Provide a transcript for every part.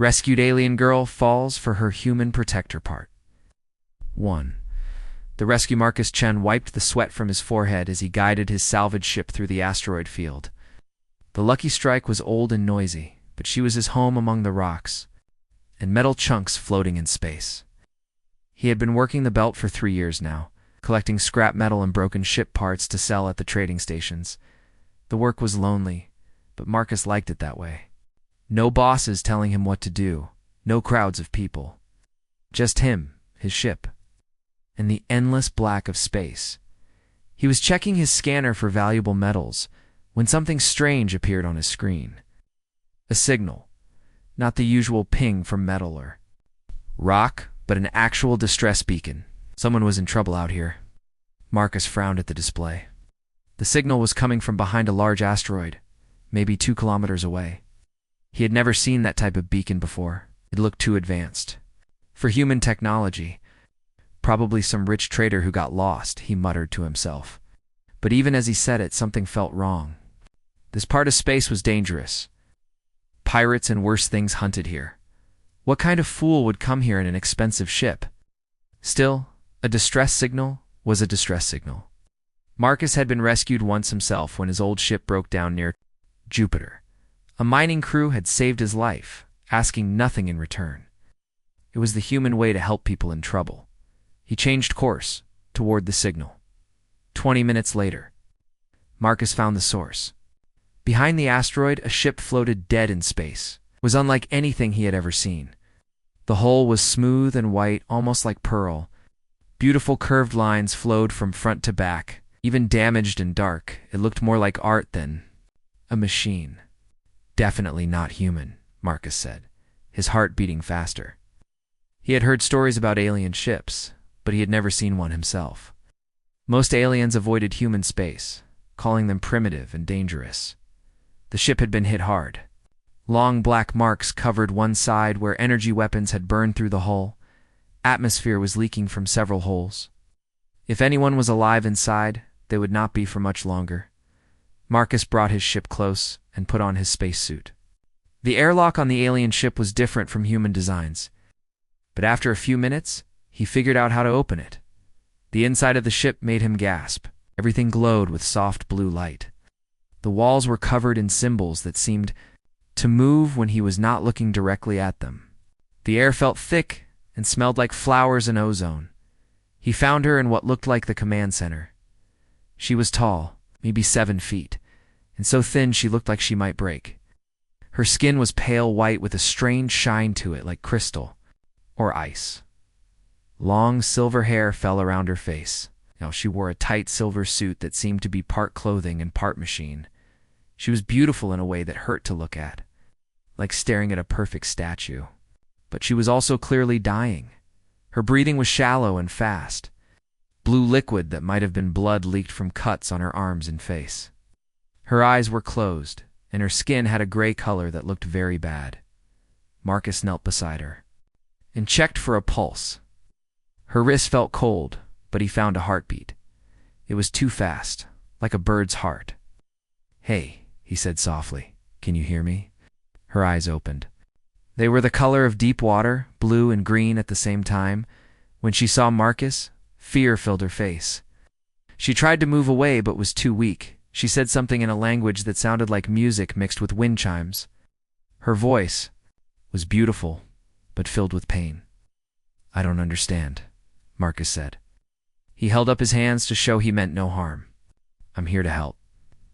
Rescued alien girl falls for her human protector part. 1. The rescue Marcus Chen wiped the sweat from his forehead as he guided his salvage ship through the asteroid field. The Lucky Strike was old and noisy, but she was his home among the rocks and metal chunks floating in space. He had been working the belt for 3 years now, collecting scrap metal and broken ship parts to sell at the trading stations. The work was lonely, but Marcus liked it that way. No bosses telling him what to do, no crowds of people. Just him, his ship, and the endless black of space. He was checking his scanner for valuable metals when something strange appeared on his screen. A signal, not the usual ping from metal or rock, but an actual distress beacon. Someone was in trouble out here. Marcus frowned at the display. The signal was coming from behind a large asteroid, maybe 2 kilometers away. He had never seen that type of beacon before. It looked too advanced. For human technology. Probably some rich trader who got lost, he muttered to himself. But even as he said it, something felt wrong. This part of space was dangerous. Pirates and worse things hunted here. What kind of fool would come here in an expensive ship? Still, a distress signal was a distress signal. Marcus had been rescued once himself when his old ship broke down near Jupiter. A mining crew had saved his life, asking nothing in return. It was the human way to help people in trouble. He changed course toward the signal. 20 minutes later, Marcus found the source. Behind the asteroid, a ship floated dead in space. It was unlike anything he had ever seen. The hull was smooth and white, almost like pearl. Beautiful curved lines flowed from front to back. Even damaged and dark, it looked more like art than a machine. Definitely not human, Marcus said, his heart beating faster. He had heard stories about alien ships, but he had never seen one himself. Most aliens avoided human space, calling them primitive and dangerous. The ship had been hit hard. Long black marks covered one side where energy weapons had burned through the hull. Atmosphere was leaking from several holes. If anyone was alive inside, they would not be for much longer. Marcus brought his ship close and put on his spacesuit. The airlock on the alien ship was different from human designs, but after a few minutes, he figured out how to open it. The inside of the ship made him gasp. Everything glowed with soft blue light. The walls were covered in symbols that seemed to move when he was not looking directly at them. The air felt thick and smelled like flowers and ozone. He found her in what looked like the command center. She was tall, maybe 7 feet, and so thin she looked like she might break. Her skin was pale white with a strange shine to it, like crystal or ice. Long silver hair fell around her face. Now she wore a tight silver suit that seemed to be part clothing and part machine. She was beautiful in a way that hurt to look at, like staring at a perfect statue. But she was also clearly dying. Her breathing was shallow and fast. Blue liquid that might have been blood leaked from cuts on her arms and face. Her eyes were closed, and her skin had a gray color that looked very bad. Marcus knelt beside her and checked for a pulse. Her wrist felt cold, but he found a heartbeat. It was too fast, like a bird's heart. "Hey," he said softly, "can you hear me?" Her eyes opened. They were the color of deep water, blue and green at the same time. When she saw Marcus, fear filled her face. She tried to move away but was too weak. She said something in a language that sounded like music mixed with wind chimes. Her voice was beautiful, but filled with pain. "I don't understand," Marcus said. He held up his hands to show he meant no harm. "I'm here to help."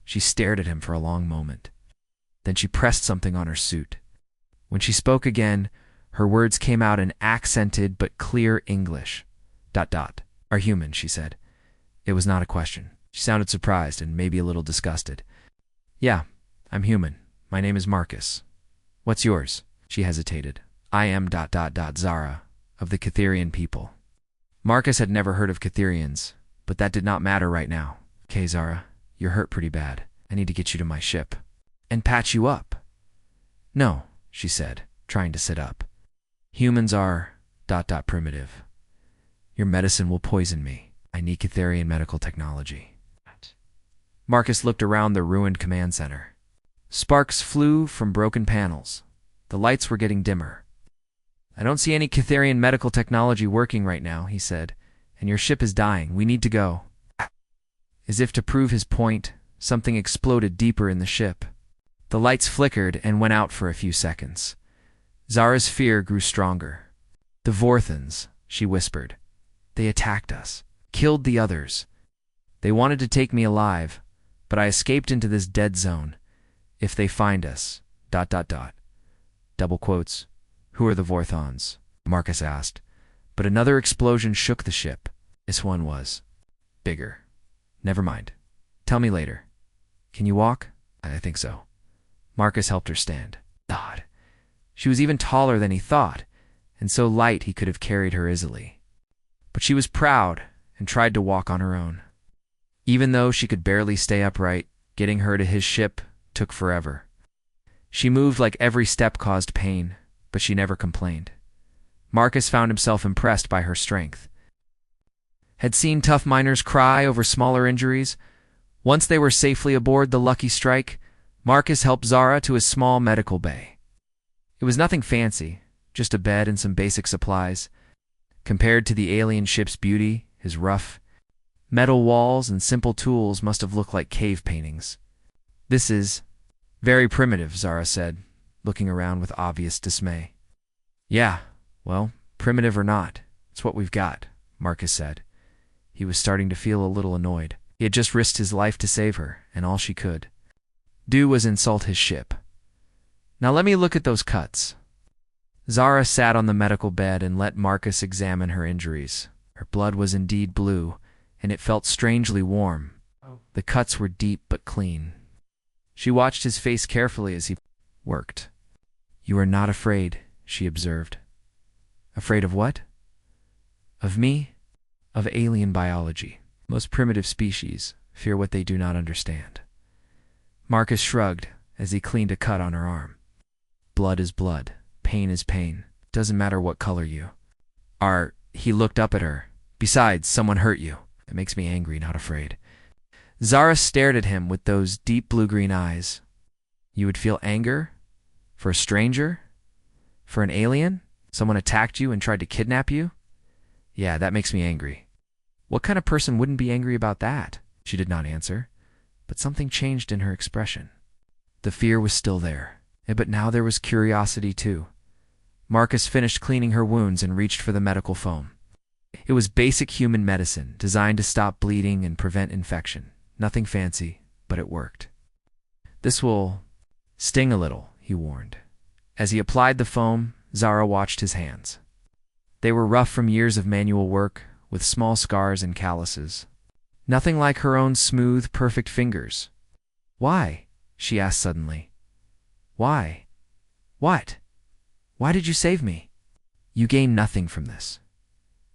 She stared at him for a long moment. Then she pressed something on her suit. When she spoke again, her words came out in accented but clear English. "Are human," she said. It was not a question. She sounded surprised and maybe a little disgusted. "Yeah, I'm human. My name is Marcus. What's yours?" She hesitated. "I am Zara, of the Catherian people." Marcus had never heard of Catherians, but that did not matter right now. "Okay, Zara, you're hurt pretty bad. I need to get you to my ship and patch you up." "No," she said, trying to sit up. "Humans are primitive. Your medicine will poison me. I need Catherian medical technology." Marcus looked around the ruined command center. Sparks flew from broken panels. The lights were getting dimmer. "I don't see any Catharian medical technology working right now," he said, "and your ship is dying. We need to go." As if to prove his point, something exploded deeper in the ship. The lights flickered and went out for a few seconds. Zara's fear grew stronger. "The Vorthons," she whispered. "They attacked us, killed the others. They wanted to take me alive, but I escaped into this dead zone. If they find us, ... Double quotes. "Who are the Vorthons?" Marcus asked. But another explosion shook the ship. This one was bigger. "Never mind. Tell me later. Can you walk?" "I think so." Marcus helped her stand. God. She was even taller than he thought, and so light he could have carried her easily. But she was proud and tried to walk on her own. Even though she could barely stay upright, getting her to his ship took forever. She moved like every step caused pain, but she never complained. Marcus found himself impressed by her strength. Had seen tough miners cry over smaller injuries. Once they were safely aboard the Lucky Strike, Marcus helped Zara to his small medical bay. It was nothing fancy, just a bed and some basic supplies. Compared to the alien ship's beauty, his rough metal walls and simple tools must have looked like cave paintings. "This is very primitive," Zara said, looking around with obvious dismay. "Yeah, well, primitive or not, it's what we've got," Marcus said. He was starting to feel a little annoyed. He had just risked his life to save her, and all she could do was insult his ship. "Now let me look at those cuts." Zara sat on the medical bed and let Marcus examine her injuries. Her blood was indeed blue, and it felt strangely warm. The cuts were deep but clean. She watched his face carefully as he worked. "You are not afraid," she observed. "Afraid of what?" "Of me, of alien biology. Most primitive species fear what they do not understand." Marcus shrugged as he cleaned a cut on her arm. "Blood is blood. Pain is pain. Doesn't matter what color you are." He looked up at her. "Besides, someone hurt you. It makes me angry, not afraid." Zara stared at him with those deep blue-green eyes. "You would feel anger? For a stranger? For an alien? Someone attacked you and tried to kidnap you?" "Yeah, that makes me angry." "What kind of person wouldn't be angry about that?" She did not answer, but something changed in her expression. The fear was still there, but now there was curiosity too. Marcus finished cleaning her wounds and reached for the medical foam. It was basic human medicine, designed to stop bleeding and prevent infection. Nothing fancy, but it worked. "This will sting a little," he warned. As he applied the foam, Zara watched his hands. They were rough from years of manual work, with small scars and calluses. Nothing like her own smooth, perfect fingers. "Why?" she asked suddenly. "Why? What? Why did you save me?" "You gain nothing from this.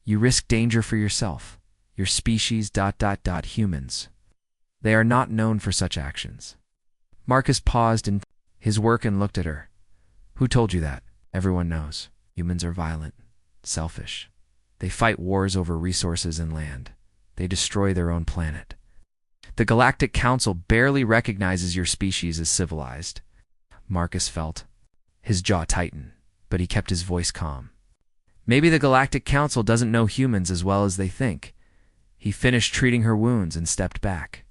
You risk danger for yourself, your species, ... humans. They are not known for such actions." Marcus paused in his work and looked at her. "Who told you that?" "Everyone knows. Humans are violent, selfish. They fight wars over resources and land. They destroy their own planet. The Galactic Council barely recognizes your species as civilized." Marcus felt his jaw tighten, but he kept his voice calm. "Maybe the Galactic Council doesn't know humans as well as they think." He finished treating her wounds and stepped back.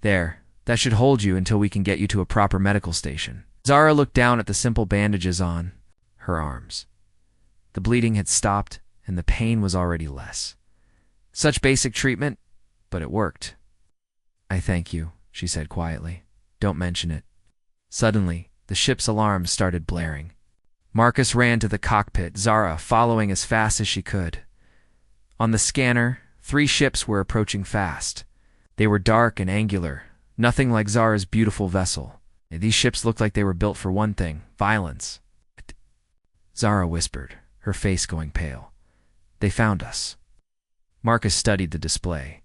"There, that should hold you until we can get you to a proper medical station." Zara looked down at the simple bandages on her arms. The bleeding had stopped, and the pain was already less. Such basic treatment, but it worked. "I thank you," she said quietly. "Don't mention it." Suddenly, the ship's alarms started blaring. Marcus ran to the cockpit, Zara following as fast as she could. On the scanner, 3 ships were approaching fast. They were dark and angular, nothing like Zara's beautiful vessel. These ships looked like they were built for one thing: violence. Zara whispered, her face going pale. "They found us." Marcus studied the display.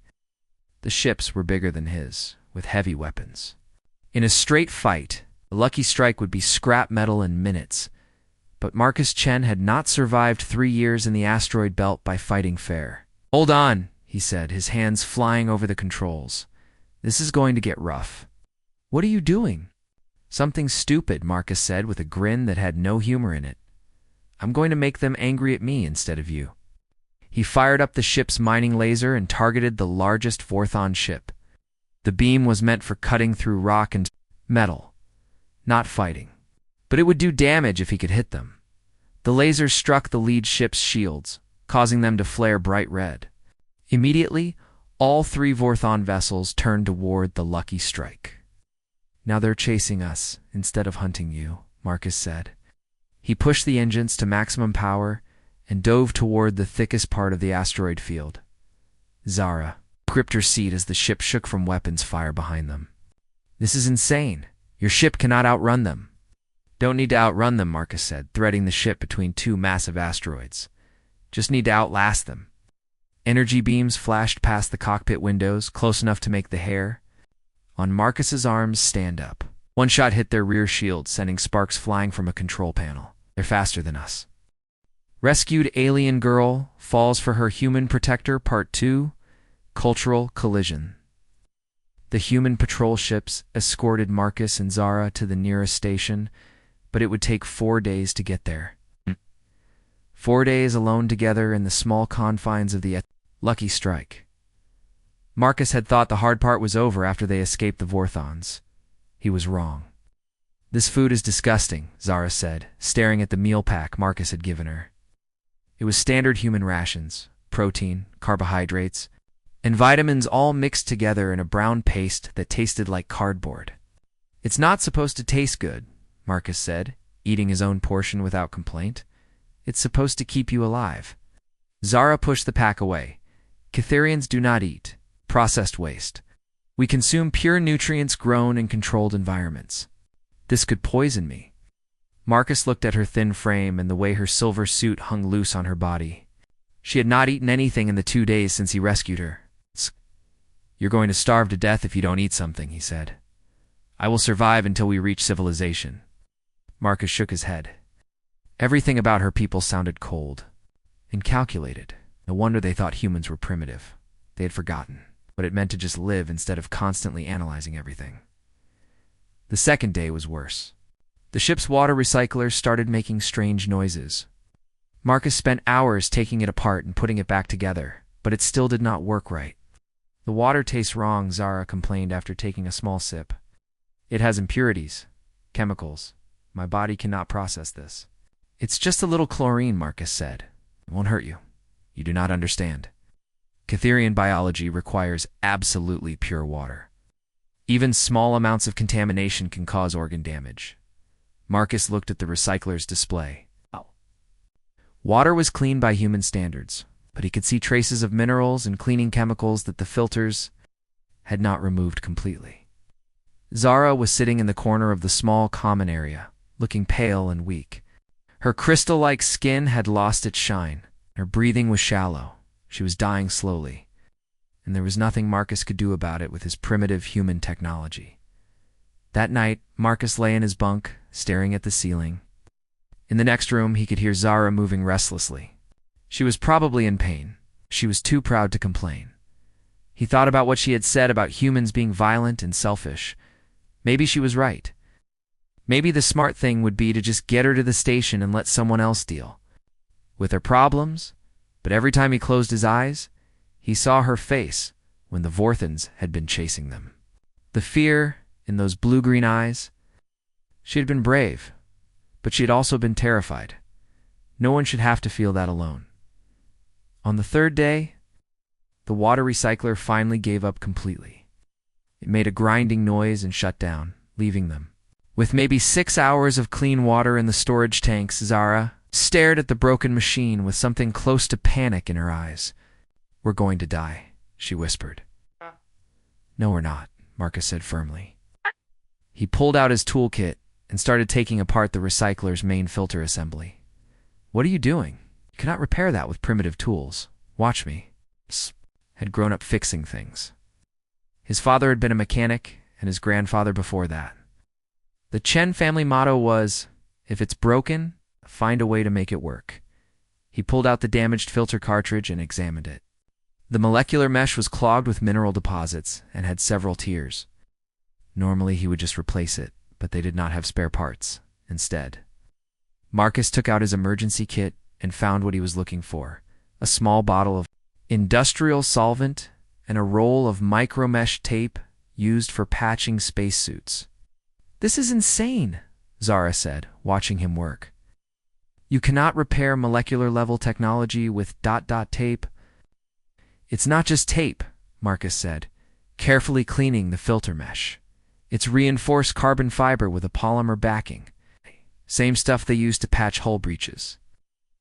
The ships were bigger than his, with heavy weapons. In a straight fight, the Lucky Strike would be scrap metal in minutes. But Marcus Chen had not survived 3 years in the asteroid belt by fighting fair. "Hold on," he said, his hands flying over the controls. "This is going to get rough." "What are you doing?" Something stupid, Marcus said with a grin that had no humor in it. I'm going to make them angry at me instead of you. He fired up the ship's mining laser and targeted the largest Vorthon ship. The beam was meant for cutting through rock and metal, not fighting. But it would do damage if he could hit them. The laser struck the lead ship's shields, causing them to flare bright red. Immediately, all 3 Vorthon vessels turned toward the lucky strike. Now they're chasing us instead of hunting you, Marcus said. He pushed the engines to maximum power and dove toward the thickest part of the asteroid field. Zara gripped her seat as the ship shook from weapons fire behind them. This is insane. Your ship cannot outrun them. Don't need to outrun them, Marcus said, threading the ship between 2 massive asteroids. Just need to outlast them. Energy beams flashed past the cockpit windows, close enough to make the hair on Marcus's arms stand up. One shot hit their rear shield, sending sparks flying from a control panel. They're faster than us. Rescued alien girl falls for her human protector, Part 2, Cultural Collision. The human patrol ships escorted Marcus and Zara to the nearest station, but it would take 4 days to get there. 4 days alone together in the small confines of the lucky strike. Marcus had thought the hard part was over after they escaped the Vorthons. He was wrong. This food is disgusting, Zara said, staring at the meal pack Marcus had given her. It was standard human rations, protein, carbohydrates, and vitamins all mixed together in a brown paste that tasted like cardboard. It's not supposed to taste good, Marcus said, eating his own portion without complaint. It's supposed to keep you alive. Zara pushed the pack away. Catherians do not eat processed waste. We consume pure nutrients grown in controlled environments. This could poison me. Marcus looked at her thin frame and the way her silver suit hung loose on her body. She had not eaten anything in the 2 days since he rescued her. You're going to starve to death if you don't eat something, he said. I will survive until we reach civilization. Marcus shook his head. Everything about her people sounded cold and calculated. No wonder they thought humans were primitive. They had forgotten what it meant to just live instead of constantly analyzing everything. The second day was worse. The ship's water recycler started making strange noises. Marcus spent hours taking it apart and putting it back together, but it still did not work right. The water tastes wrong, Zara complained after taking a small sip. It has impurities, chemicals. My body cannot process this. It's just a little chlorine, Marcus said. It won't hurt you. You do not understand. Catherian biology requires absolutely pure water. Even small amounts of contamination can cause organ damage. Marcus looked at the recycler's display. Water was clean by human standards, but he could see traces of minerals and cleaning chemicals that the filters had not removed completely. Zara was sitting in the corner of the small common area, looking pale and weak. Her crystal-like skin had lost its shine. Her breathing was shallow. She was dying slowly, and there was nothing Marcus could do about it with his primitive human technology. That night, Marcus lay in his bunk, staring at the ceiling. In the next room, he could hear Zara moving restlessly. She was probably in pain. She was too proud to complain. He thought about what she had said about humans being violent and selfish. Maybe she was right. Maybe the smart thing would be to just get her to the station and let someone else deal with her problems. But every time he closed his eyes, he saw her face when the Vorthons had been chasing them. The fear in those blue-green eyes. She had been brave, but she had also been terrified. No one should have to feel that alone. On the third day, the water recycler finally gave up completely. It made a grinding noise and shut down, leaving them. With maybe 6 hours of clean water in the storage tanks, Zara stared at the broken machine with something close to panic in her eyes. We're going to die, she whispered. No, we're not, Marcus said firmly. He pulled out his toolkit and started taking apart the recycler's main filter assembly. What are you doing? You cannot repair that with primitive tools. Watch me. Psst. Had grown up fixing things. His father had been a mechanic, and his grandfather before that. The Chen family motto was, if it's broken, find a way to make it work. He pulled out the damaged filter cartridge and examined it. The molecular mesh was clogged with mineral deposits and had several tears. Normally he would just replace it, but they did not have spare parts. Instead, Marcus took out his emergency kit and found what he was looking for: a small bottle of industrial solvent and a roll of micromesh tape used for patching spacesuits. "This is insane," Zara said, watching him work. "You cannot repair molecular-level technology with ... tape." "It's not just tape," Marcus said, carefully cleaning the filter mesh. "It's reinforced carbon fiber with a polymer backing. Same stuff they use to patch hull breaches."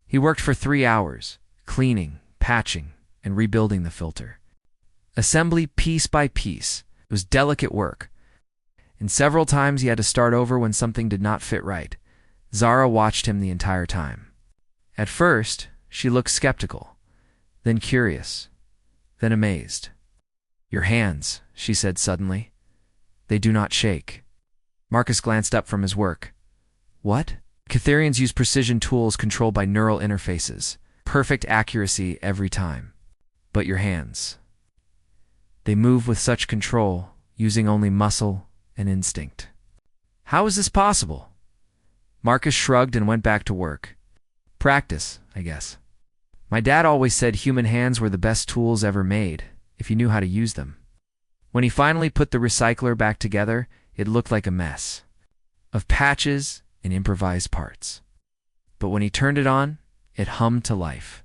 He worked for 3 hours, cleaning, patching, and rebuilding the filter. Assembly piece by piece. It was delicate work, and several times he had to start over when something did not fit right. Zara watched him the entire time. At first, she looked skeptical, then curious, then amazed. "Your hands," she said suddenly. "They do not shake." Marcus glanced up from his work. "What?" "Catherians use precision tools controlled by neural interfaces. Perfect accuracy every time. But your hands, they move with such control, using only muscle and instinct." "How is this possible?" Marcus shrugged and went back to work. "Practice, I guess. My dad always said human hands were the best tools ever made, if you knew how to use them." When he finally put the recycler back together, it looked like a mess of patches and improvised parts. But when he turned it on, it hummed to life.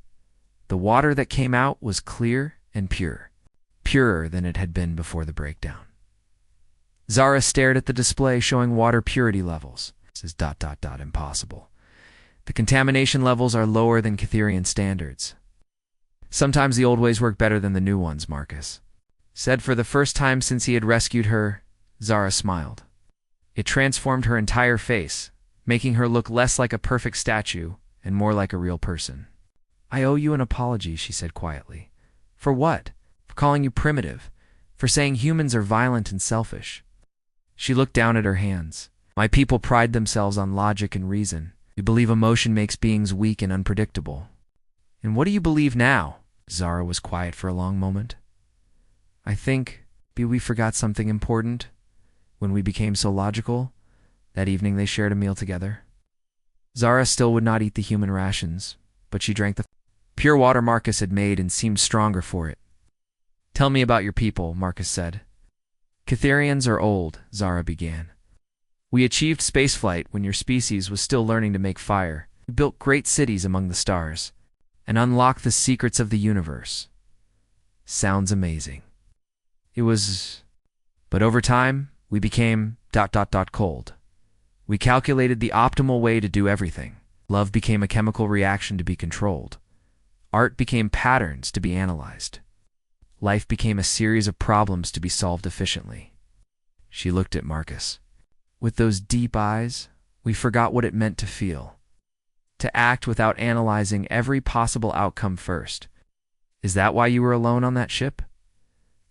The water that came out was clear and pure, purer than it had been before the breakdown. Zara stared at the display showing water purity levels. This is ... impossible. The contamination levels are lower than Catherian standards. "Sometimes the old ways work better than the new ones," Marcus said for the first time since he had rescued her. Zara smiled. It transformed her entire face, making her look less like a perfect statue and more like a real person. "I owe you an apology," she said quietly. "For what?" "For calling you primitive. For saying humans are violent and selfish." She looked down at her hands. "My people pride themselves on logic and reason. We believe emotion makes beings weak and unpredictable." "And what do you believe now?" Zara was quiet for a long moment. "I think we forgot something important when we became so logical." That evening they shared a meal together. Zara still would not eat the human rations, but she drank the pure water Marcus had made and seemed stronger for it. "Tell me about your people," Marcus said. "Catherians are old," Zara began. "We achieved spaceflight when your species was still learning to make fire. We built great cities among the stars and unlocked the secrets of the universe." Sounds amazing. "It was... But over time, we became ... cold. We calculated the optimal way to do everything. Love became a chemical reaction to be controlled. Art became patterns to be analyzed. Life became a series of problems to be solved efficiently." She looked at Marcus. With those deep eyes, we forgot what it meant to feel. To act without analyzing every possible outcome first. "Is that why you were alone on that ship?"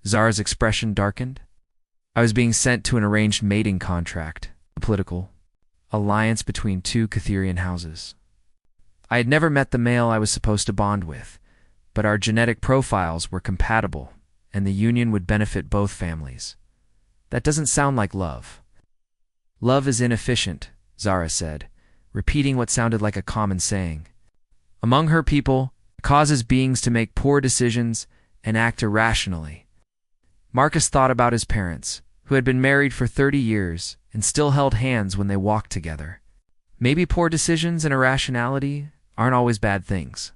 Zara's expression darkened. "I was being sent to an arranged mating contract, a political alliance between 2 Catherian houses. I had never met the male I was supposed to bond with, but our genetic profiles were compatible, and the union would benefit both families. That doesn't sound like love." "Love is inefficient," Zara said, repeating what sounded like a common saying. "Among her people, it causes beings to make poor decisions and act irrationally." Marcus thought about his parents, who had been married for 30 years and still held hands when they walked together. Maybe poor decisions and irrationality aren't always bad things.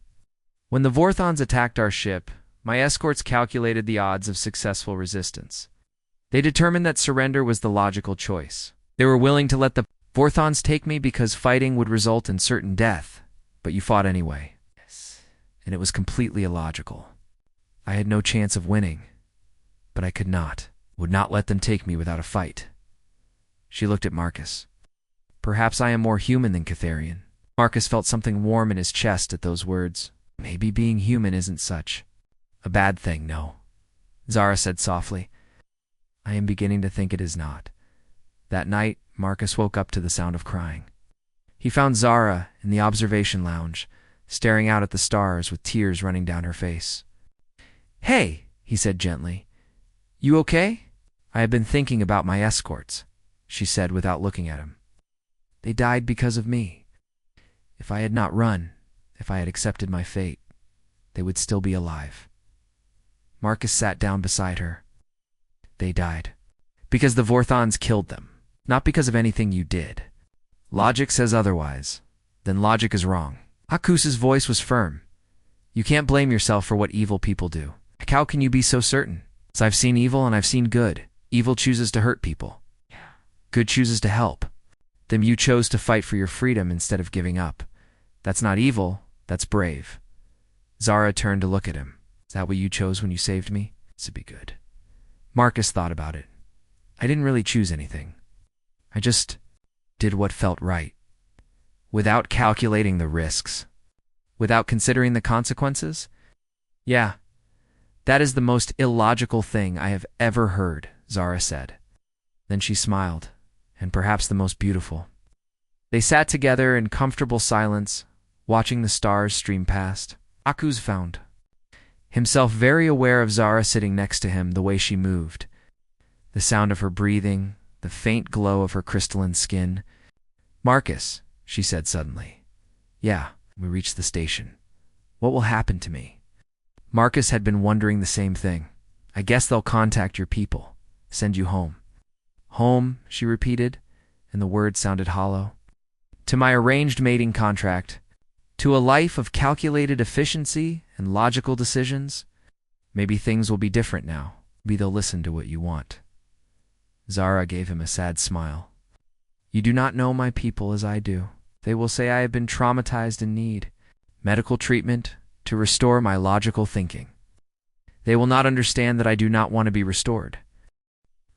"When the Vorthons attacked our ship, my escorts calculated the odds of successful resistance. They determined that surrender was the logical choice. They were willing to let the Vorthons take me because fighting would result in certain death, but you fought anyway. Yes. And it was completely illogical. I had no chance of winning, but I would not let them take me without a fight." She looked at Marcus. "Perhaps I am more human than Catherian." Marcus felt something warm in his chest at those words. Maybe being human isn't such a bad thing, no. Zara said softly. "I am beginning to think it is not." That night, Marcus woke up to the sound of crying. He found Zara in the observation lounge, staring out at the stars with tears running down her face. "Hey," he said gently. "You okay?" "I have been thinking about my escorts." she said without looking at him. They died because of me. If I had not run, if I had accepted my fate, they would still be alive. Marcus sat down beside her. They died. Because the Vorthons killed them, not because of anything you did. Logic says otherwise. Then logic is wrong. Hakus's voice was firm. You can't blame yourself for what evil people do. How can you be so certain? So I've seen evil and I've seen good. Evil chooses to hurt people. Good chooses to help. Then you chose to fight for your freedom instead of giving up. That's not evil, that's brave. Zara turned to look at him. Is that what you chose when you saved me? This would be good. Marcus thought about it. I didn't really choose anything. I just did what felt right. Without calculating the risks. Without considering the consequences? Yeah. That is the most illogical thing I have ever heard, Zara said. Then she smiled, and perhaps the most beautiful. They sat together in comfortable silence, watching the stars stream past. Hakus found himself very aware of Zara sitting next to him, the way she moved. The sound of her breathing, the faint glow of her crystalline skin. Marcus, she said suddenly. Yeah, we reached the station. What will happen to me? Marcus had been wondering the same thing. I guess they'll contact your people, send you home. Home, she repeated, and the word sounded hollow. To my arranged mating contract, to a life of calculated efficiency and logical decisions. Maybe things will be different now. Maybe they'll listen to what you want. Zara gave him a sad smile. You do not know my people as I do. They will say I have been traumatized and need medical treatment to restore my logical thinking. They will not understand that I do not want to be restored.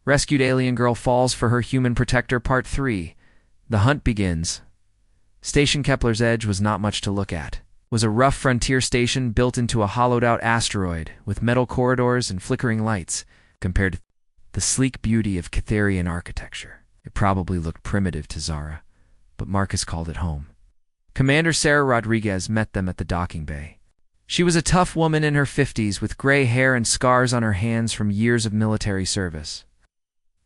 Rescued alien girl falls for her human protector, Part 3. The hunt begins. Station Kepler's Edge was not much to look at. It was a rough frontier station built into a hollowed-out asteroid with metal corridors and flickering lights compared to the sleek beauty of Catherian architecture. It probably looked primitive to Zara, but Marcus called it home. Commander Sarah Rodriguez met them at the docking bay. She was a tough woman in her 50s with gray hair and scars on her hands from years of military service.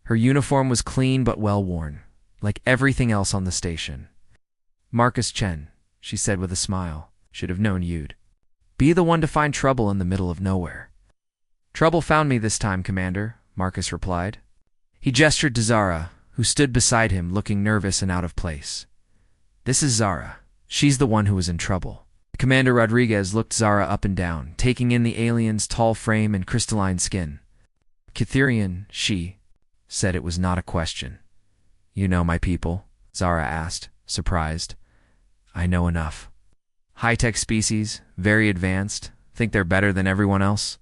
Her uniform was clean but well-worn, like everything else on the station. Marcus Chen, she said with a smile, should have known you'd be the one to find trouble in the middle of nowhere. Trouble found me this time, Commander, Marcus replied. He gestured to Zara, who stood beside him looking nervous and out of place. This is Zara. She's the one who was in trouble. Commander Rodriguez looked Zara up and down, taking in the alien's tall frame and crystalline skin. Catherian, she said. It was not a question. You know my people? Zara asked, surprised. I know enough. High-tech species, very advanced, think they're better than everyone else?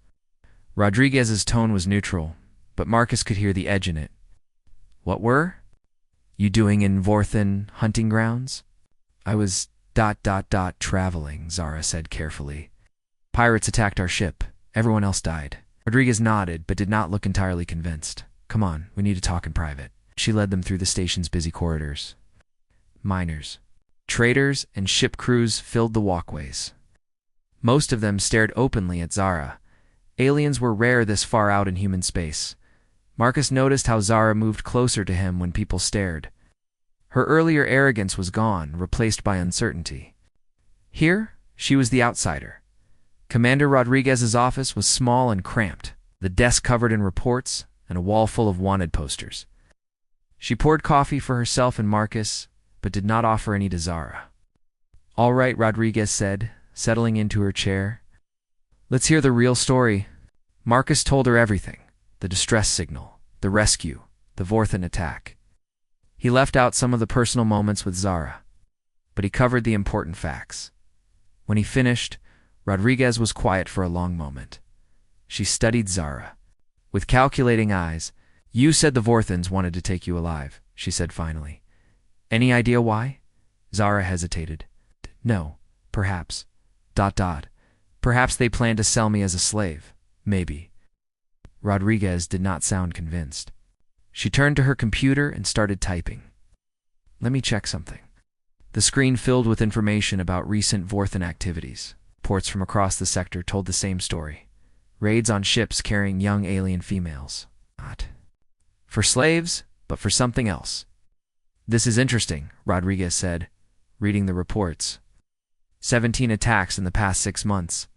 Rodriguez's tone was neutral, but Marcus could hear the edge in it. What were you doing in Vorthan hunting grounds? I was traveling, Zara said carefully. Pirates attacked our ship. Everyone else died. Rodriguez nodded, but did not look entirely convinced. Come on, we need to talk in private. She led them through the station's busy corridors. Miners, traders, and ship crews filled the walkways. Most of them stared openly at Zara. Aliens were rare this far out in human space. Marcus noticed how Zara moved closer to him when people stared. Her earlier arrogance was gone, replaced by uncertainty. Here, she was the outsider. Commander Rodriguez's office was small and cramped, the desk covered in reports and a wall full of wanted posters. She poured coffee for herself and Marcus, but did not offer any to Zara. All right, Rodriguez said, settling into her chair. Let's hear the real story. Marcus told her everything. The distress signal, the rescue, the Vorthan attack. He left out some of the personal moments with Zara, but he covered the important facts. When he finished, Rodriguez was quiet for a long moment. She studied Zara. With calculating eyes, you said the Vorthans wanted to take you alive, she said finally. Any idea why? Zara hesitated. No, perhaps. Perhaps they planned to sell me as a slave. Maybe. Rodriguez did not sound convinced. She turned to her computer and started typing. Let me check something. The screen filled with information about recent Vorthan activities. Reports from across the sector told the same story. Raids on ships carrying young alien females. Not for slaves, but for something else. This is interesting, Rodriguez said, reading the reports. 17 attacks in the past 6 months.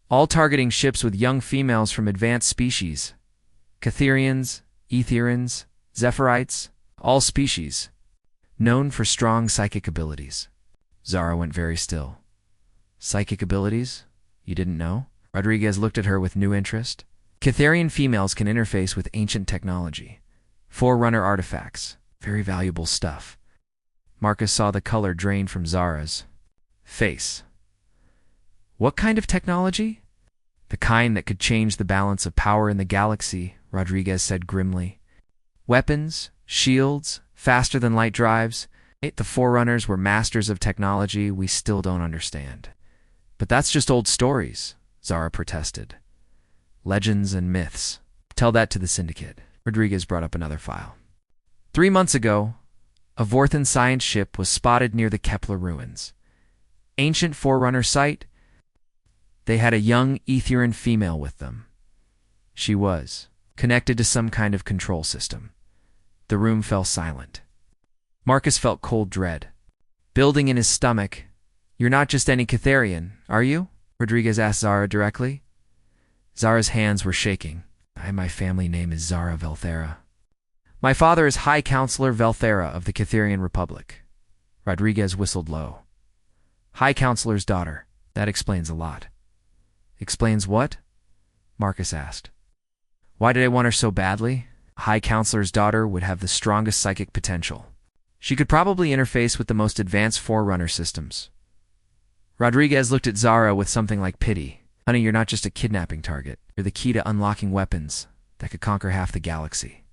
All targeting ships with young females from advanced species. Catherians, Etherians, Zephyrite, all species. Known for strong psychic abilities. Zara went very still. Psychic abilities? You didn't know? Rodriguez looked at her with new interest. Catherian females can interface with ancient technology. Forerunner artifacts. Very valuable stuff. Marcus saw the color drain from Zara's face. What kind of technology? The kind that could change the balance of power in the galaxy, Rodriguez said grimly. Weapons, shields, faster-than-light drives. The Forerunners were masters of technology we still don't understand. But that's just old stories, Zara protested. Legends and myths. Tell that to the Syndicate. Rodriguez brought up another file. 3 months ago, a Vorthan science ship was spotted near the Kepler ruins. Ancient Forerunner site. They had a young Etherian female with them. She was connected to some kind of control system. The room fell silent. Marcus felt cold dread. Building in his stomach. You're not just any Catherian, are you? Rodriguez asked Zara directly. Zara's hands were shaking. My family name is Zara Velthera. My father is High Counselor Velthera of the Catherian Republic. Rodriguez whistled low. High Counselor's daughter. That explains a lot. Explains what? Marcus asked. Why did I want her so badly? High Counselor's daughter would have the strongest psychic potential. She could probably interface with the most advanced Forerunner systems. Rodriguez looked at Zara with something like pity. Honey, you're not just a kidnapping target. You're the key to unlocking weapons that could conquer half the galaxy.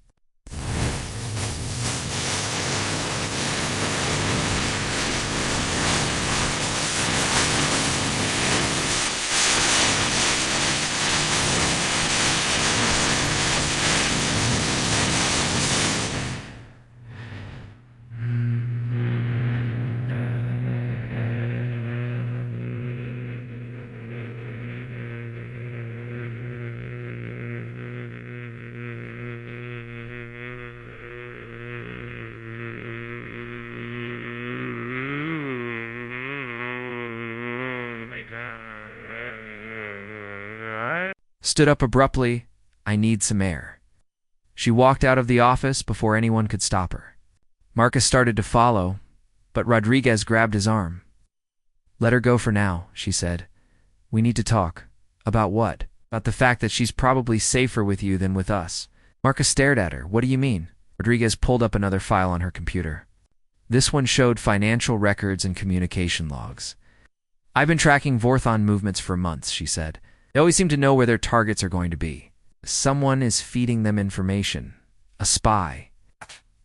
Stood up abruptly. I need some air. She walked out of the office before anyone could stop her. Marcus started to follow, but Rodriguez grabbed his arm. Let her go for now, she said. We need to talk. About what? About the fact that she's probably safer with you than with us. Marcus stared at her. What do you mean? Rodriguez pulled up another file on her computer. This one showed financial records and communication logs. I've been tracking Vorthon movements for months, she said. They always seem to know where their targets are going to be. Someone is feeding them information. A spy.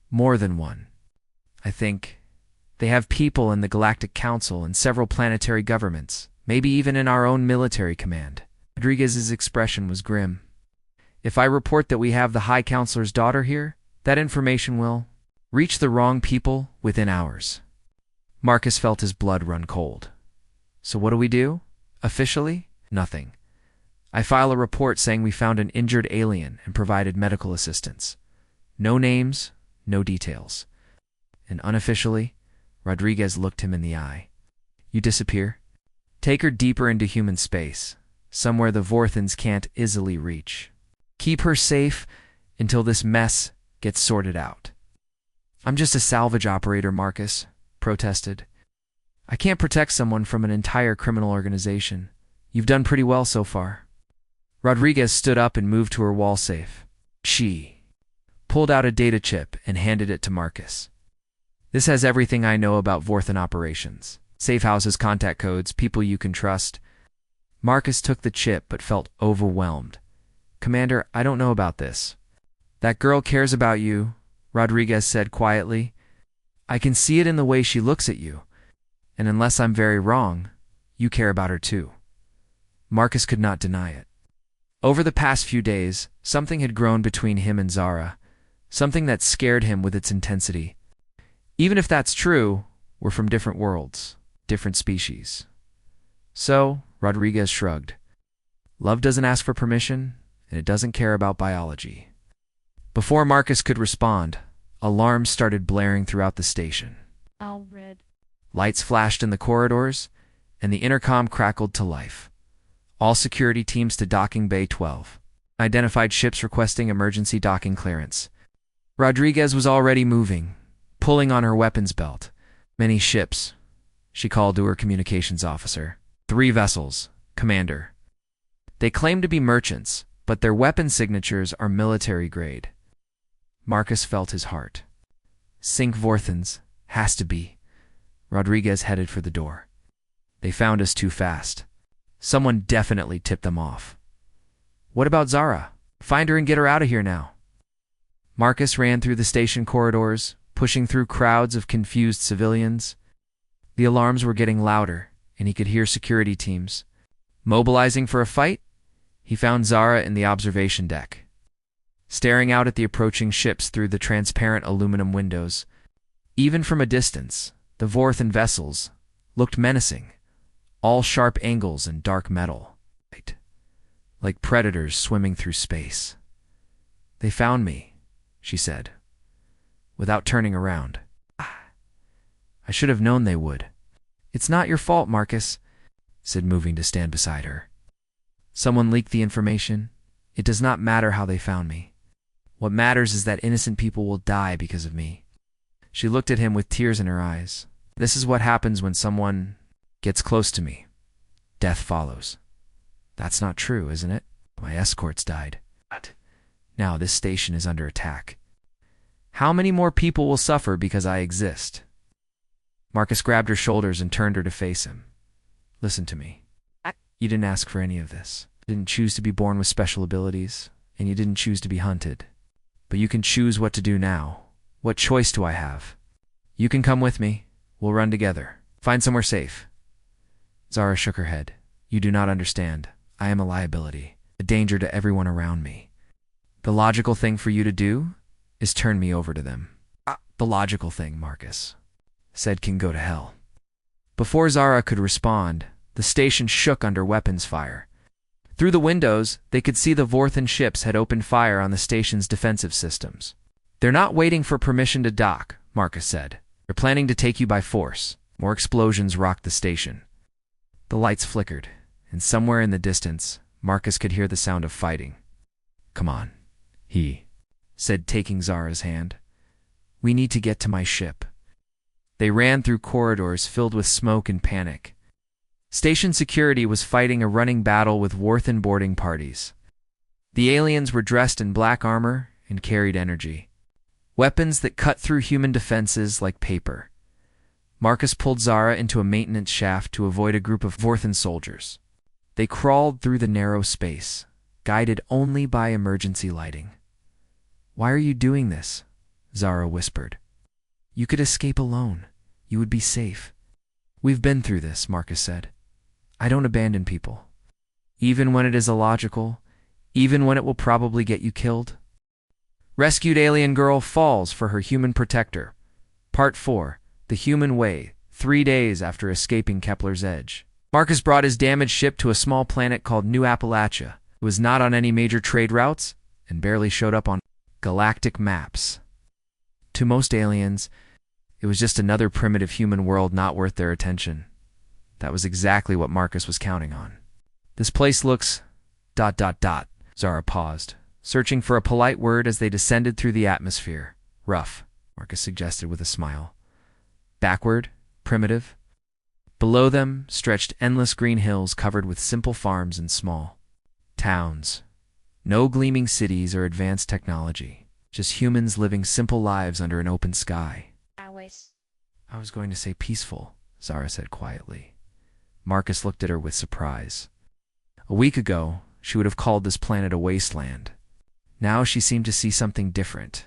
More than one. I think they have people in the Galactic Council and several planetary governments, maybe even in our own military command. Rodriguez's expression was grim. If I report that we have the High Counselor's daughter here, that information will reach the wrong people within hours. Marcus felt his blood run cold. So what do we do? Officially? Nothing. I file a report saying we found an injured alien and provided medical assistance. No names, no details. And unofficially, Rodriguez looked him in the eye. You disappear? Take her deeper into human space, somewhere the Vorthans can't easily reach. Keep her safe until this mess gets sorted out. I'm just a salvage operator, Marcus protested. I can't protect someone from an entire criminal organization. You've done pretty well so far. Rodriguez stood up and moved to her wall safe. She pulled out a data chip and handed it to Marcus. This has everything I know about Vorthan operations. Safe houses, contact codes, people you can trust. Marcus took the chip but felt overwhelmed. Commander, I don't know about this. That girl cares about you, Rodriguez said quietly. I can see it in the way she looks at you. And unless I'm very wrong, you care about her too. Marcus could not deny it. Over the past few days, something had grown between him and Zara, something that scared him with its intensity. Even if that's true, we're from different worlds, different species. So, Rodriguez shrugged. Love doesn't ask for permission, and it doesn't care about biology. Before Marcus could respond, Alarms started blaring throughout the station. Alred. Lights flashed in the corridors, and the intercom crackled to life. All security teams to Docking Bay 12. Identified ships requesting emergency docking clearance. Rodriguez was already moving, pulling on her weapons belt. Many ships, she called to her communications officer. 3 vessels, Commander. They claim to be merchants, but their weapon signatures are military grade. Marcus felt his heart. Sink Vorthens, has to be. Rodriguez headed for the door. They found us too fast. Someone definitely tipped them off. What about Zara? Find her and get her out of here now. Marcus ran through the station corridors, pushing through crowds of confused civilians. The alarms were getting louder, and he could hear security teams. Mobilizing for a fight, he found Zara in the observation deck, staring out at the approaching ships through the transparent aluminum windows. Even from a distance, the Vorthen vessels looked menacing, all sharp angles and dark metal, like predators swimming through space. They found me, she said, without turning around. I should have known they would. It's not your fault, Marcus, said, moving to stand beside her. Someone leaked the information. It does not matter how they found me. What matters is that innocent people will die because of me. She looked at him with tears in her eyes. This is what happens when someone gets close to me. Death follows. That's not true, isn't it? My escorts died. But now this station is under attack. How many more people will suffer because I exist? Marcus grabbed her shoulders and turned her to face him. Listen to me. You didn't ask for any of this. You didn't choose to be born with special abilities, and you didn't choose to be hunted. But you can choose what to do now. What choice do I have? You can come with me. We'll run together. Find somewhere safe. Zara shook her head. You do not understand. I am a liability, a danger to everyone around me. The logical thing for you to do is turn me over to them. The logical thing, Marcus said, can go to hell. Before Zara could respond, the station shook under weapons fire. Through the windows, they could see the Vorthen ships had opened fire on the station's defensive systems. They're not waiting for permission to dock, Marcus said. They're planning to take you by force. More explosions rocked the station. The lights flickered, and somewhere in the distance, Marcus could hear the sound of fighting. Come on, he said, taking Zara's hand. We need to get to my ship. They ran through corridors filled with smoke and panic. Station security was fighting a running battle with Vorthen boarding parties. The aliens were dressed in black armor and carried energy. Weapons that cut through human defenses like paper. Marcus pulled Zara into a maintenance shaft to avoid a group of Vorthen soldiers. They crawled through the narrow space, guided only by emergency lighting. Why are you doing this? Zara whispered. You could escape alone. You would be safe. We've been through this, Marcus said. I don't abandon people. Even when it is illogical, even when it will probably get you killed. Rescued alien girl falls for her human protector. Part 4. The Human Way, 3 days after escaping Kepler's edge. Marcus brought his damaged ship to a small planet called New Appalachia. It was not on any major trade routes and barely showed up on galactic maps. To most aliens, it was just another primitive human world not worth their attention. That was exactly what Marcus was counting on. This place looks... Zara paused, searching for a polite word as they descended through the atmosphere. Rough, Marcus suggested with a smile. Backward, primitive. Below them stretched endless green hills covered with simple farms and small towns. No gleaming cities or advanced technology, just humans living simple lives under an open sky. I was going to say peaceful, Zara said quietly. Marcus looked at her with surprise. A week ago, she would have called this planet a wasteland. Now she seemed to see something different.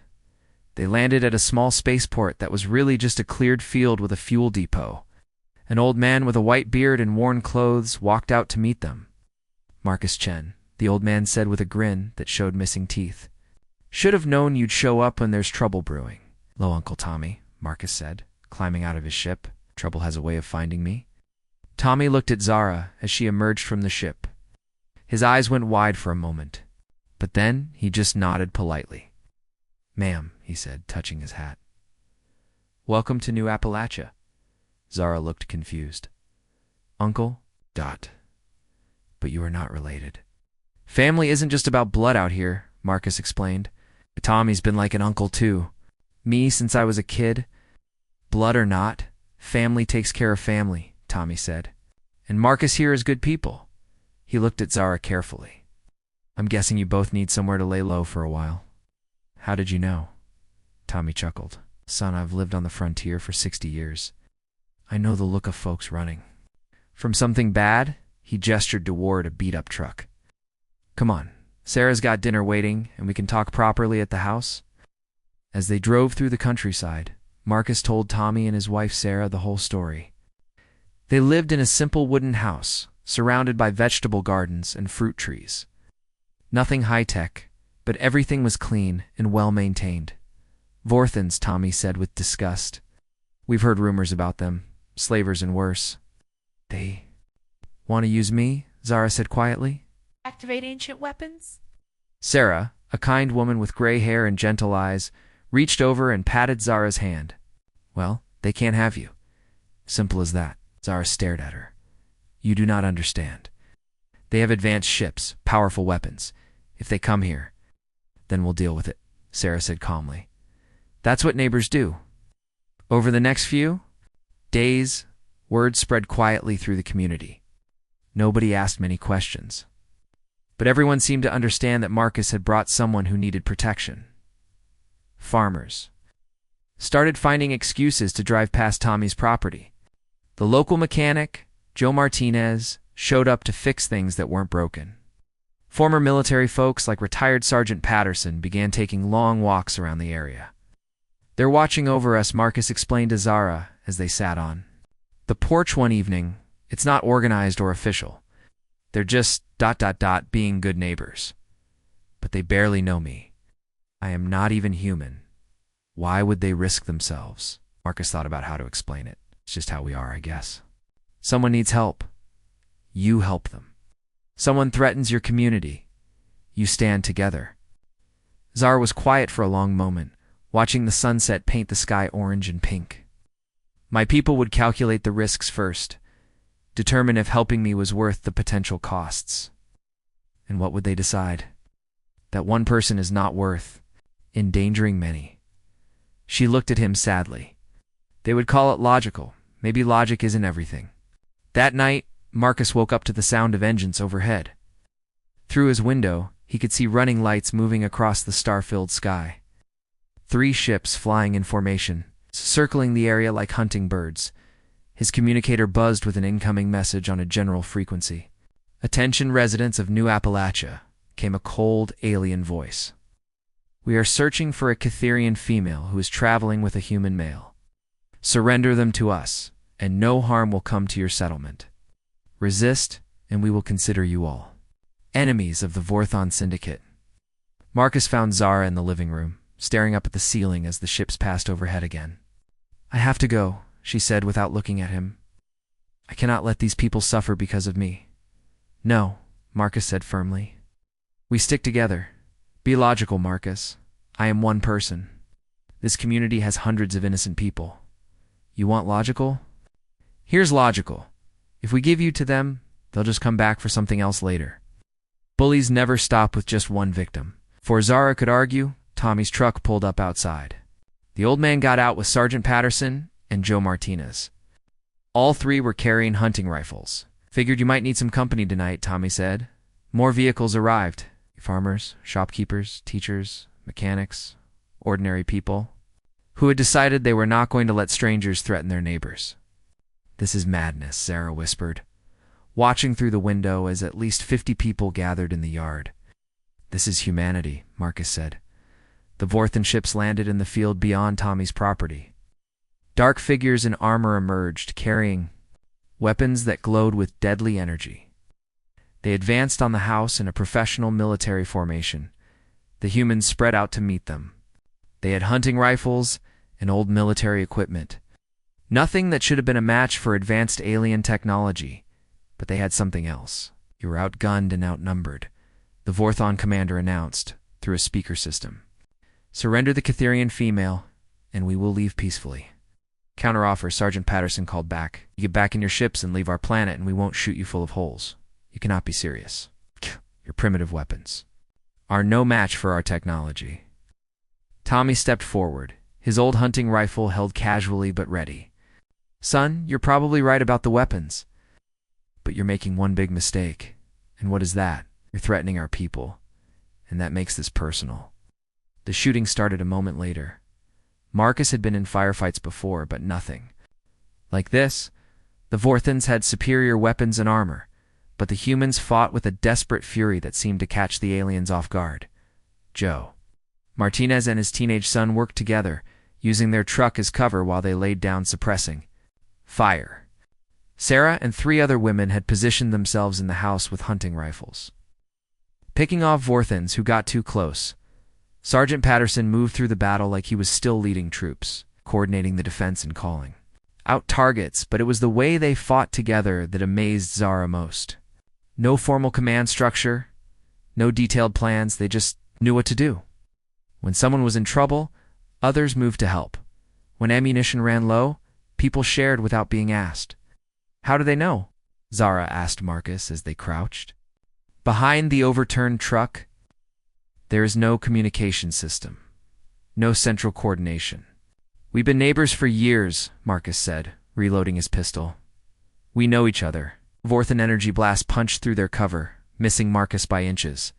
They landed at a small spaceport that was really just a cleared field with a fuel depot. An old man with a white beard and worn clothes walked out to meet them. Marcus Chen, the old man said with a grin that showed missing teeth. Should have known you'd show up when there's trouble brewing. Hello, Uncle Tommy, Marcus said, climbing out of his ship. Trouble has a way of finding me. Tommy looked at Zara as she emerged from the ship. His eyes went wide for a moment, but then he just nodded politely. Ma'am, he said, touching his hat. Welcome to New Appalachia. Zara looked confused. Uncle? Dot. But you are not related. Family isn't just about blood out here, Marcus explained. Tommy's been like an uncle too. Me since I was a kid. Blood or not, family takes care of family, Tommy said. And Marcus here is good people. He looked at Zara carefully. I'm guessing you both need somewhere to lay low for a while. How did you know? Tommy chuckled. Son, I've lived on the frontier for 60 years. I know the look of folks running. From something bad, he gestured toward a beat-up truck. Come on, Sarah's got dinner waiting, and we can talk properly at the house. As they drove through the countryside, Marcus told Tommy and his wife Sarah the whole story. They lived in a simple wooden house, surrounded by vegetable gardens and fruit trees. Nothing high-tech, but everything was clean and well-maintained. Vorthans, Tommy said with disgust. We've heard rumors about them, slavers and worse. They want to use me? Zara said quietly. Activate ancient weapons? Sarah, a kind woman with gray hair and gentle eyes, reached over and patted Zara's hand. Well, they can't have you. Simple as that. Zara stared at her. You do not understand. They have advanced ships, powerful weapons. If they come here, then we'll deal with it, Sarah said calmly. That's what neighbors do. Over the next few days, word spread quietly through the community. Nobody asked many questions. But everyone seemed to understand that Marcus had brought someone who needed protection. Farmers started finding excuses to drive past Tommy's property. The local mechanic, Joe Martinez, showed up to fix things that weren't broken. Former military folks like retired Sergeant Patterson began taking long walks around the area. They're watching over us, Marcus explained to Zara as they sat on the porch one evening. It's not organized or official. They're just ... being good neighbors. But they barely know me. I am not even human. Why would they risk themselves? Marcus thought about how to explain it. It's just how we are, I guess. Someone needs help. You help them. Someone threatens your community. You stand together. Zara was quiet for a long moment, watching the sunset paint the sky orange and pink. My people would calculate the risks first, determine if helping me was worth the potential costs. And what would they decide? That one person is not worth endangering many. She looked at him sadly. They would call it logical. Maybe logic isn't everything. That night, Marcus woke up to the sound of engines overhead. Through his window, he could see running lights moving across the star-filled sky. 3 ships flying in formation, circling the area like hunting birds. His communicator buzzed with an incoming message on a general frequency. Attention residents of New Appalachia, came a cold, alien voice. We are searching for a Catherian female who is traveling with a human male. Surrender them to us, and no harm will come to your settlement. Resist, and we will consider you all enemies of the Vorthon Syndicate. Marcus found Zara in the living room, staring up at the ceiling as the ships passed overhead again. I have to go, she said without looking at him. I cannot let these people suffer because of me. No, Marcus said firmly. We stick together. Be logical, Marcus. I am one person. This community has hundreds of innocent people. You want logical? Here's logical. If we give you to them, they'll just come back for something else later. Bullies never stop with just one victim. For Zara could argue, Tommy's truck pulled up outside. The old man got out with Sergeant Patterson and Joe Martinez. All 3 were carrying hunting rifles. Figured you might need some company tonight, Tommy said. More vehicles arrived. Farmers, shopkeepers, teachers, mechanics, ordinary people, who had decided they were not going to let strangers threaten their neighbors. This is madness, Sarah whispered, watching through the window as at least 50 people gathered in the yard. This is humanity, Marcus said. The Vorthon ships landed in the field beyond Tommy's property. Dark figures in armor emerged, carrying weapons that glowed with deadly energy. They advanced on the house in a professional military formation. The humans spread out to meet them. They had hunting rifles and old military equipment. Nothing that should have been a match for advanced alien technology, but they had something else. You were outgunned and outnumbered, the Vorthon commander announced through a speaker system. Surrender the Catherian female, and we will leave peacefully. Counteroffer, Sergeant Patterson called back. You get back in your ships and leave our planet, and we won't shoot you full of holes. You cannot be serious. Your primitive weapons are no match for our technology. Tommy stepped forward, his old hunting rifle held casually but ready. Son, you're probably right about the weapons. But you're making one big mistake. And what is that? You're threatening our people. And that makes this personal. The shooting started a moment later. Marcus had been in firefights before, but nothing like this. The Vorthans had superior weapons and armor, but the humans fought with a desperate fury that seemed to catch the aliens off guard. Joe Martinez and his teenage son worked together, using their truck as cover while they laid down suppressing fire. Sarah and 3 other women had positioned themselves in the house with hunting rifles, picking off Vorthans who got too close. Sergeant Patterson moved through the battle like he was still leading troops, coordinating the defense and calling out targets, but it was the way they fought together that amazed Zara most. No formal command structure, no detailed plans, they just knew what to do. When someone was in trouble, others moved to help. When ammunition ran low, people shared without being asked. How do they know? Zara asked Marcus as they crouched. Behind the overturned truck, there is no communication system, no central coordination. We've been neighbors for years, Marcus said, reloading his pistol. We know each other. Vorthan energy blast punched through their cover, missing Marcus by inches.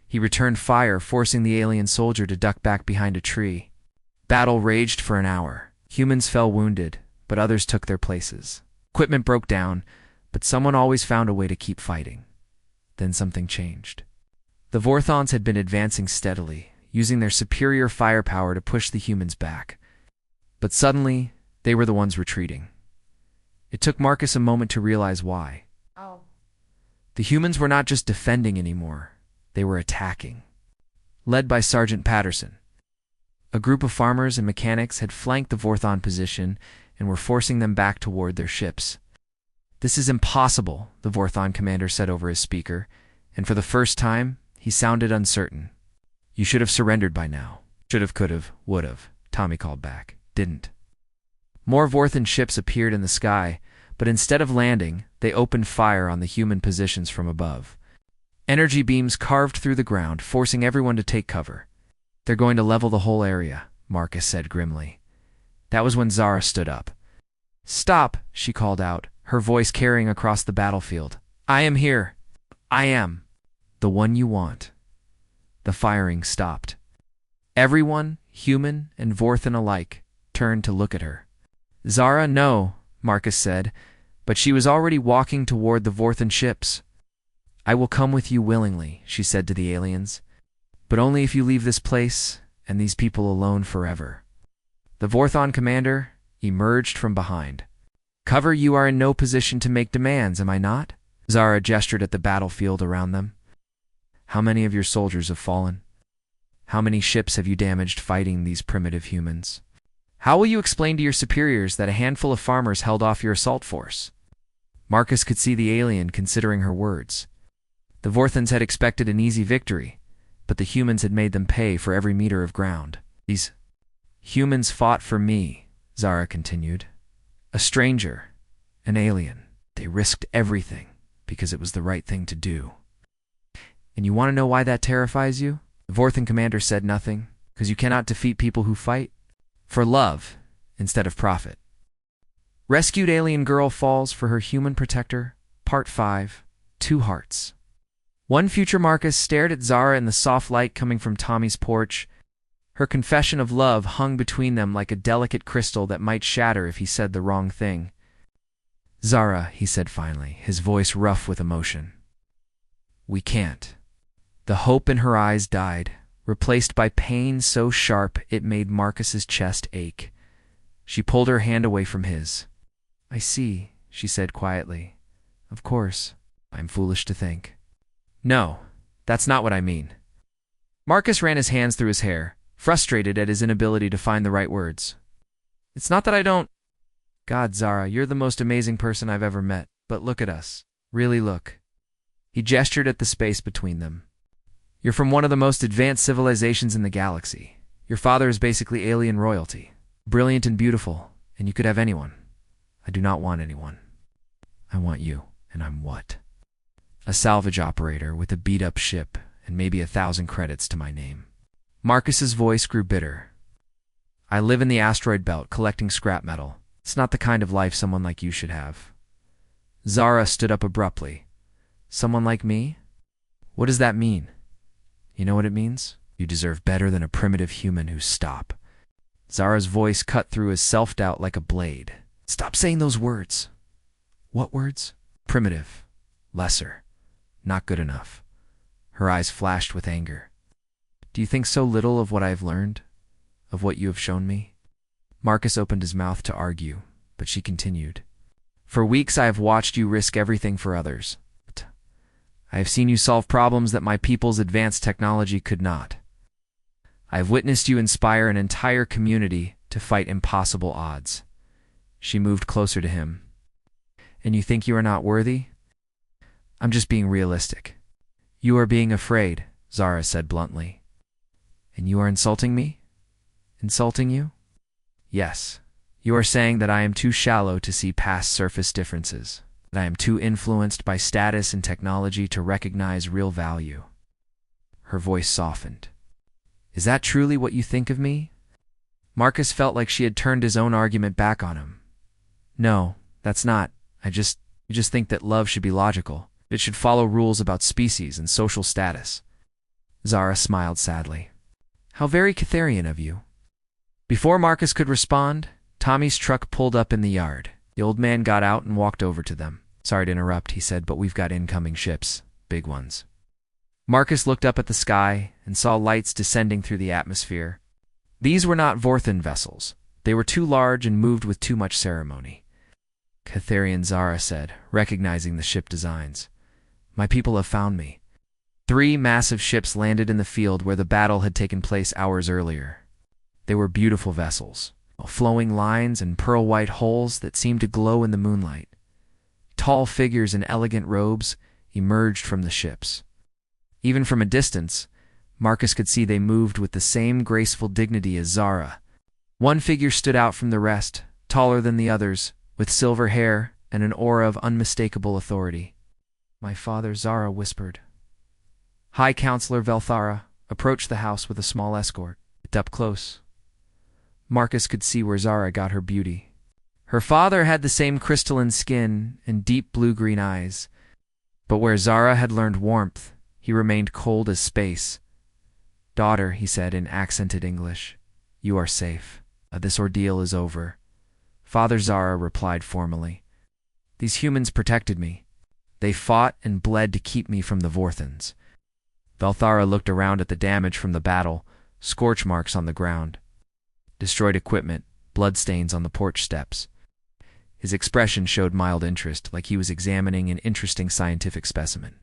He returned fire, forcing the alien soldier to duck back behind a tree. Battle raged for an hour. Humans fell wounded, but others took their places. Equipment broke down, but someone always found a way to keep fighting. Then something changed. The Vorthons had been advancing steadily, using their superior firepower to push the humans back. But suddenly, they were the ones retreating. It took Marcus a moment to realize why. The humans were not just defending anymore, they were attacking. Led by Sergeant Patterson, a group of farmers and mechanics had flanked the Vorthon position and were forcing them back toward their ships. This is impossible, the Vorthon commander said over his speaker, and for the first time, he sounded uncertain. You should have surrendered by now. Should've, could've, would've, Tommy called back. Didn't. More Vorthan ships appeared in the sky, but instead of landing, they opened fire on the human positions from above. Energy beams carved through the ground, forcing everyone to take cover. They're going to level the whole area, Marcus said grimly. That was when Zara stood up. Stop, she called out, her voice carrying across the battlefield. I am here. I am the one you want. The firing stopped. Everyone, human and Vorthan alike, turned to look at her. Zara, no, Marcus said, but she was already walking toward the Vorthan ships. I will come with you willingly, she said to the aliens, but only if you leave this place and these people alone forever. The Vorthon commander emerged from behind. Cover, you are in no position to make demands, am I not? Zara gestured at the battlefield around them. How many of your soldiers have fallen? How many ships have you damaged fighting these primitive humans? How will you explain to your superiors that a handful of farmers held off your assault force? Marcus could see the alien considering her words. The Vorthans had expected an easy victory, but the humans had made them pay for every meter of ground. These humans fought for me, Zara continued. A stranger, an alien. They risked everything because it was the right thing to do. And you want to know why that terrifies you? The Vorthan commander said nothing, because you cannot defeat people who fight for love instead of profit. Rescued alien girl falls for her human protector, Part 5, 2 hearts. One future Marcus stared at Zara in the soft light coming from Tommy's porch. Her confession of love hung between them like a delicate crystal that might shatter if he said the wrong thing. Zara, he said finally, his voice rough with emotion. We can't. The hope in her eyes died, replaced by pain so sharp it made Marcus's chest ache. She pulled her hand away from his. I see, she said quietly. Of course, I'm foolish to think. No, that's not what I mean. Marcus ran his hands through his hair, frustrated at his inability to find the right words. It's not that I don't... God, Zara, you're the most amazing person I've ever met, but look at us. Really look. He gestured at the space between them. You're from one of the most advanced civilizations in the galaxy. Your father is basically alien royalty. Brilliant and beautiful, and you could have anyone. I do not want anyone. I want you, and I'm what? A salvage operator with a beat-up ship and maybe 1,000 credits to my name. Marcus's voice grew bitter. I live in the asteroid belt collecting scrap metal. It's not the kind of life someone like you should have. Zara stood up abruptly. Someone like me? What does that mean? You know what it means? You deserve better than a primitive human who's stop. Zara's voice cut through his self-doubt like a blade. Stop saying those words. What words? Primitive. Lesser. Not good enough. Her eyes flashed with anger. Do you think so little of what I have learned? Of what you have shown me? Marcus opened his mouth to argue, but she continued. For weeks I have watched you risk everything for others. I have seen you solve problems that my people's advanced technology could not. I have witnessed you inspire an entire community to fight impossible odds. She moved closer to him. And you think you are not worthy? I'm just being realistic. You are being afraid, Zara said bluntly. And you are insulting me? Insulting you? Yes. You are saying that I am too shallow to see past surface differences, that I am too influenced by status and technology to recognize real value. Her voice softened. Is that truly what you think of me? Marcus felt like she had turned his own argument back on him. No, that's not. You just think that love should be logical. It should follow rules about species and social status. Zara smiled sadly. How very Catharian of you. Before Marcus could respond, Tommy's truck pulled up in the yard. The old man got out and walked over to them. Sorry to interrupt, he said, but we've got incoming ships. Big ones. Marcus looked up at the sky and saw lights descending through the atmosphere. These were not Vorthan vessels. They were too large and moved with too much ceremony. Catharian, Zara said, recognizing the ship designs. My people have found me. 3 massive ships landed in the field where the battle had taken place hours earlier. They were beautiful vessels, flowing lines and pearl-white hulls that seemed to glow in the moonlight. Tall figures in elegant robes emerged from the ships. Even from a distance, Marcus could see they moved with the same graceful dignity as Zara. One figure stood out from the rest, taller than the others, with silver hair and an aura of unmistakable authority. My father, Zara whispered. High Counselor Velthara approached the house with a small escort. It's up close. Marcus could see where Zara got her beauty. Her father had the same crystalline skin and deep blue-green eyes, but where Zara had learned warmth, he remained cold as space. Daughter, he said in accented English, you are safe. This ordeal is over. Father, Zara replied formally. These humans protected me. They fought and bled to keep me from the Vorthans. Velthara looked around at the damage from the battle, scorch marks on the ground, destroyed equipment, bloodstains on the porch steps. His expression showed mild interest, like he was examining an interesting scientific specimen.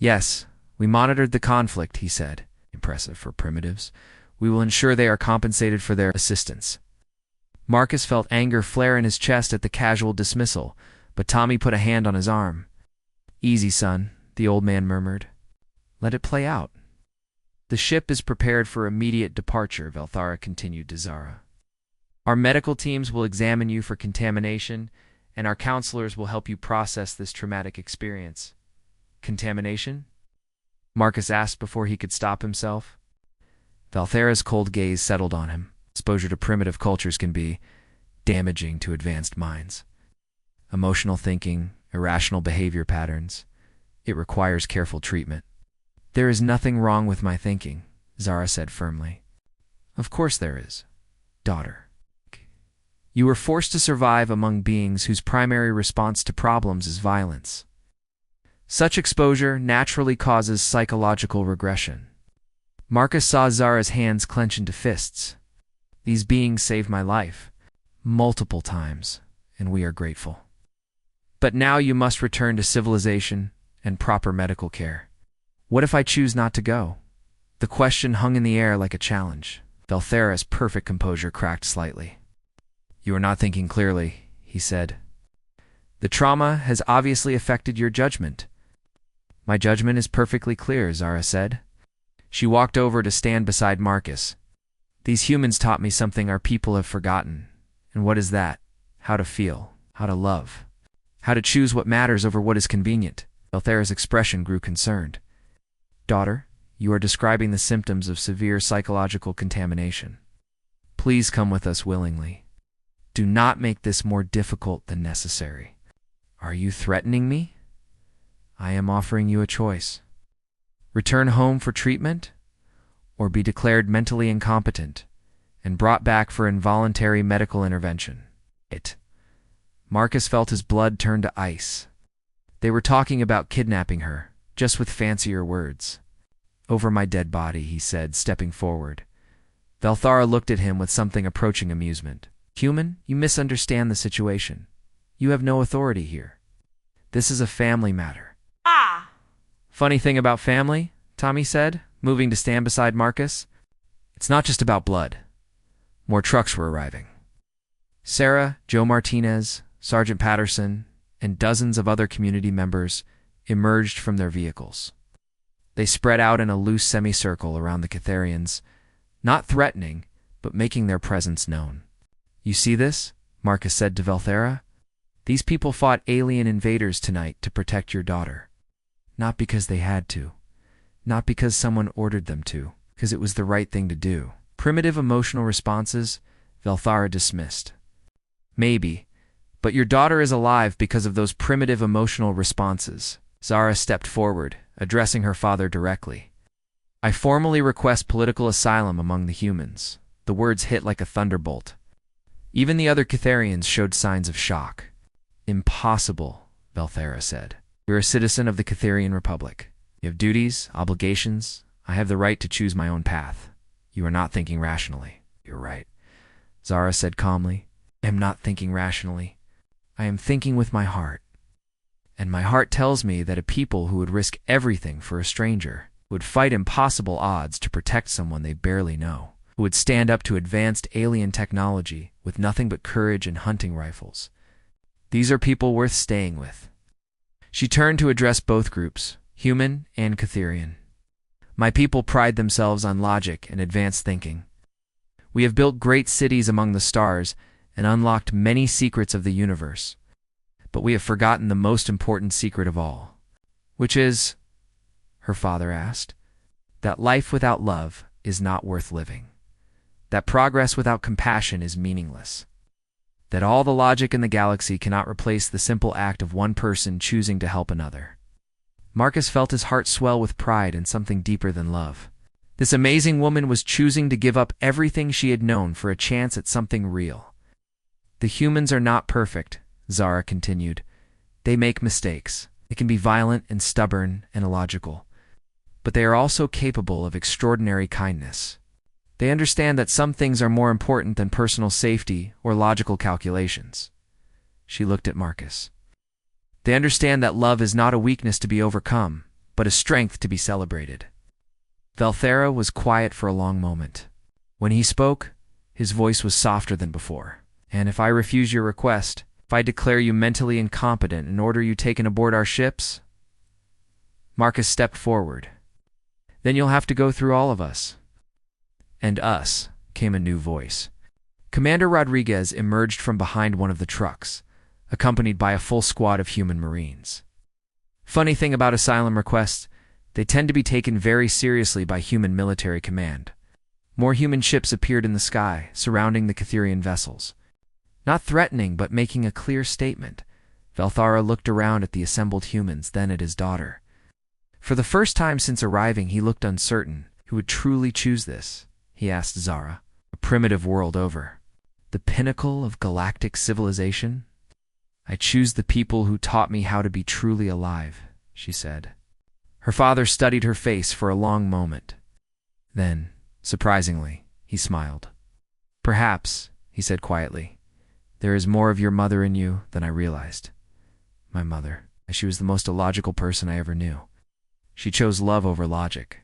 Yes, we monitored the conflict, he said. Impressive for primitives. We will ensure they are compensated for their assistance. Marcus felt anger flare in his chest at the casual dismissal, but Tommy put a hand on his arm. Easy, son, the old man murmured. Let it play out. The ship is prepared for immediate departure, Velthara continued to Zara. Our medical teams will examine you for contamination, and our counselors will help you process this traumatic experience. Contamination? Marcus asked before he could stop himself. Velthara's cold gaze settled on him. Exposure to primitive cultures can be damaging to advanced minds. Emotional thinking, irrational behavior patterns. It requires careful treatment. There is nothing wrong with my thinking, Zara said firmly. Of course there is, daughter. You were forced to survive among beings whose primary response to problems is violence. Such exposure naturally causes psychological regression. Marcus saw Zara's hands clench into fists. These beings saved my life, multiple times, and we are grateful. But now you must return to civilization and proper medical care. What if I choose not to go? The question hung in the air like a challenge. Velthara's perfect composure cracked slightly. You are not thinking clearly, he said. The trauma has obviously affected your judgment. My judgment is perfectly clear, Zara said. She walked over to stand beside Marcus. These humans taught me something our people have forgotten. And what is that? How to feel, how to love, how to choose what matters over what is convenient. Velthera's expression grew concerned. Daughter, you are describing the symptoms of severe psychological contamination. Please come with us willingly. Do not make this more difficult than necessary. Are you threatening me? I am offering you a choice. Return home for treatment, or be declared mentally incompetent and brought back for involuntary medical intervention. Marcus felt his blood turn to ice. They were talking about kidnapping her, just with fancier words. Over my dead body, he said, stepping forward. Velthara looked at him with something approaching amusement. Human, you misunderstand the situation. You have no authority here. This is a family matter. Ah! Funny thing about family, Tommy said, moving to stand beside Marcus. It's not just about blood. More trucks were arriving. Sarah, Joe Martinez, Sergeant Patterson, and dozens of other community members emerged from their vehicles. They spread out in a loose semicircle around the Catharians, not threatening, but making their presence known. You see this? Marcus said to Velthara. These people fought alien invaders tonight to protect your daughter. Not because they had to. Not because someone ordered them to. Because it was the right thing to do. Primitive emotional responses, Velthara dismissed. Maybe, but your daughter is alive because of those primitive emotional responses. Zara stepped forward, addressing her father directly. I formally request political asylum among the humans. The words hit like a thunderbolt. Even the other Catharians showed signs of shock. Impossible, Velthara said. You're a citizen of the Catharian Republic. You have duties, obligations. I have the right to choose my own path. You are not thinking rationally. You're right, Zara said calmly. I am not thinking rationally. I am thinking with my heart. And my heart tells me that a people who would risk everything for a stranger, would fight impossible odds to protect someone they barely know, who would stand up to advanced alien technology with nothing but courage and hunting rifles. These are people worth staying with. She turned to address both groups, human and Catharian. My people pride themselves on logic and advanced thinking. We have built great cities among the stars and unlocked many secrets of the universe. But we have forgotten the most important secret of all. Which is, her father asked, that life without love is not worth living. That progress without compassion is meaningless. That all the logic in the galaxy cannot replace the simple act of one person choosing to help another. Marcus felt his heart swell with pride and something deeper than love. This amazing woman was choosing to give up everything she had known for a chance at something real. The humans are not perfect, Zara continued. They make mistakes. They can be violent and stubborn and illogical. But they are also capable of extraordinary kindness. They understand that some things are more important than personal safety or logical calculations. She looked at Marcus. They understand that love is not a weakness to be overcome, but a strength to be celebrated. Velthara was quiet for a long moment. When he spoke, his voice was softer than before. And if I refuse your request, if I declare you mentally incompetent and order you taken aboard our ships? Marcus stepped forward. Then you'll have to go through all of us. And us, came a new voice. Commander Rodriguez emerged from behind one of the trucks, accompanied by a full squad of human Marines. Funny thing about asylum requests, they tend to be taken very seriously by human military command. More human ships appeared in the sky, surrounding the Catharian vessels. Not threatening, but making a clear statement. Velthara looked around at the assembled humans, then at his daughter. For the first time since arriving, he looked uncertain. Who would truly choose this? He asked Zara. A primitive world over. The pinnacle of galactic civilization? I choose the people who taught me how to be truly alive, she said. Her father studied her face for a long moment. Then, surprisingly, he smiled. Perhaps, he said quietly, there is more of your mother in you than I realized. My mother, she was the most illogical person I ever knew. She chose love over logic.